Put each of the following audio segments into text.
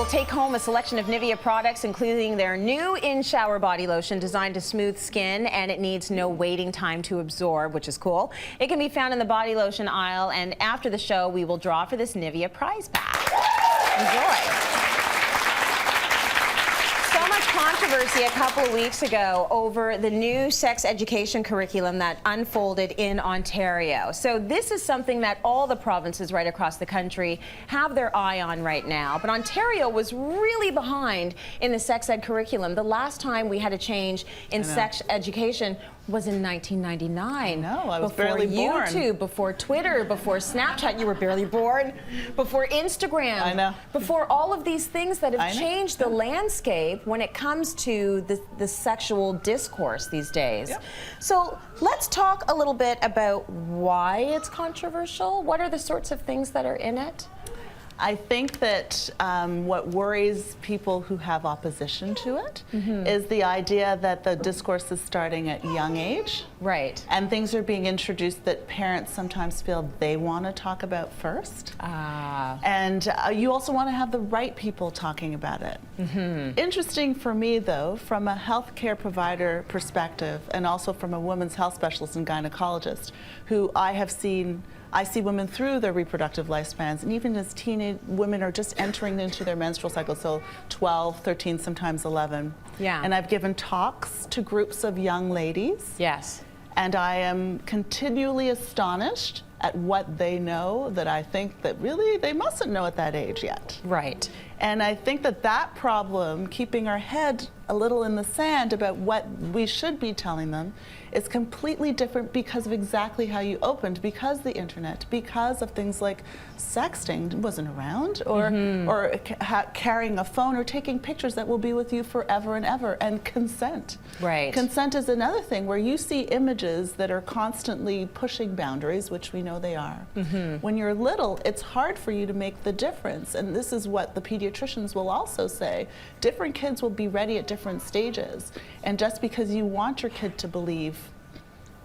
will take home a selection of Nivea products, including their new in-shower body lotion designed to smooth skin, and it needs no waiting time to absorb, which is cool. It can be found in the body lotion aisle, and after the show, we will draw for this Nivea prize pack. Enjoy. Controversy a couple of weeks ago over the new sex education curriculum that unfolded in Ontario. So this is something that all the provinces right across the country have their eye on right now. But Ontario was really behind in the sex ed curriculum. The last time we had a change in sex education was in 1999. No, I was barely born. Before YouTube, before Twitter, before Snapchat, you were barely born, before Instagram. I know. Before all of these things that have changed the landscape when it comes to the sexual discourse these days. Yep. So let's talk a little bit about why it's controversial. What are the sorts of things that are in it? I think that what worries people who have opposition to it is the idea that the discourse is starting at a young age. Right. And things are being introduced that parents sometimes feel they want to talk about first. And you also want to have the right people talking about it. Interesting for me, though, from a healthcare provider perspective, and also from a women's health specialist and gynecologist, who I see women through their reproductive lifespans, and even as teenage women are just entering into their menstrual cycle, so 12, 13, sometimes 11. Yeah. And I've given talks to groups of young ladies. Yes. And I am continually astonished at what they know that I think that really they mustn't know at that age yet. Right. And I think that that problem, keeping our head a little in the sand about what we should be telling them, is completely different because of exactly how you opened, because the internet, because of things like sexting wasn't around, or carrying a phone or taking pictures that will be with you forever and ever, and consent. Right. Consent is another thing where you see images that are constantly pushing boundaries, which we know they are. When you're little, it's hard for you to make the difference, and this is what the pediatricians will also say. Different kids will be ready at different stages, and just because you want your kid to believe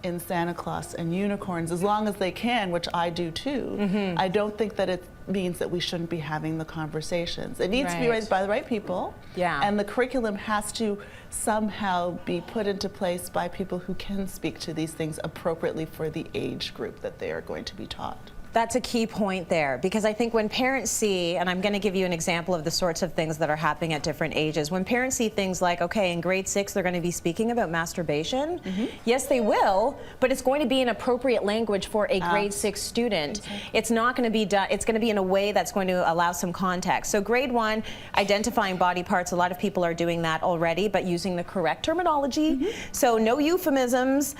in Santa Claus and unicorns as long as they can, which I do too, I don't think that it means that we shouldn't be having the conversations. It needs to be raised by the right people, and the curriculum has to somehow be put into place by people who can speak to these things appropriately for the age group that they are going to be taught. That's a key point there, because I think when parents see, and I'm going to give you an example of the sorts of things that are happening at different ages, when parents see things like, okay, in grade 6 they're going to be speaking about masturbation, yes they will, but it's going to be an appropriate language for a grade 6 student. It's not going to be done, it's going to be in a way that's going to allow some context. So grade 1, identifying body parts, a lot of people are doing that already, but using the correct terminology. So no euphemisms.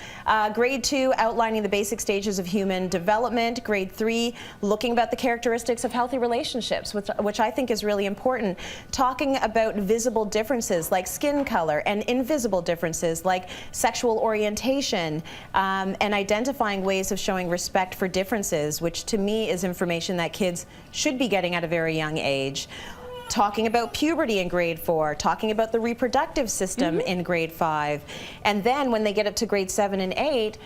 Grade 2, outlining the basic stages of human development. Grade 3, looking about the characteristics of healthy relationships, which I think is really important. Talking about visible differences like skin color, and invisible differences like sexual orientation, and identifying ways of showing respect for differences, which to me is information that kids should be getting at a very young age. Talking about puberty in grade 4, talking about the reproductive system in grade 5, and then when they get up to grade 7 and 8,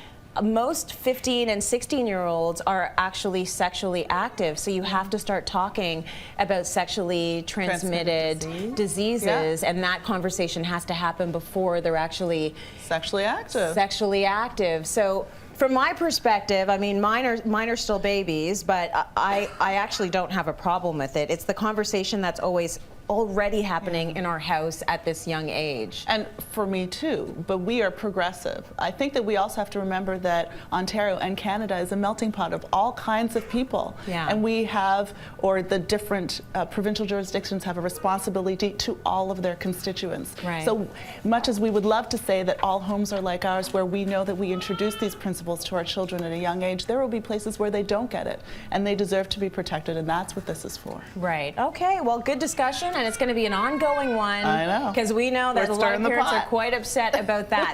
most 15 and 16-year-olds are actually sexually active, so you have to start talking about sexually transmitted diseases, and that conversation has to happen before they're actually sexually active. So from my perspective, I mean, mine are still babies, but I actually don't have a problem with it. It's the conversation that's already happening in our house at this young age. And for me too, but we are progressive. I think that we also have to remember that Ontario and Canada is a melting pot of all kinds of people. And we have, or the different provincial jurisdictions have a responsibility to all of their constituents. So much as we would love to say that all homes are like ours, where we know that we introduce these principles to our children at a young age, there will be places where they don't get it, and they deserve to be protected, and that's what this is for. Right. Okay, well, good discussion. And it's going to be an ongoing one. I know. Because we know that a lot of parents are quite upset about that.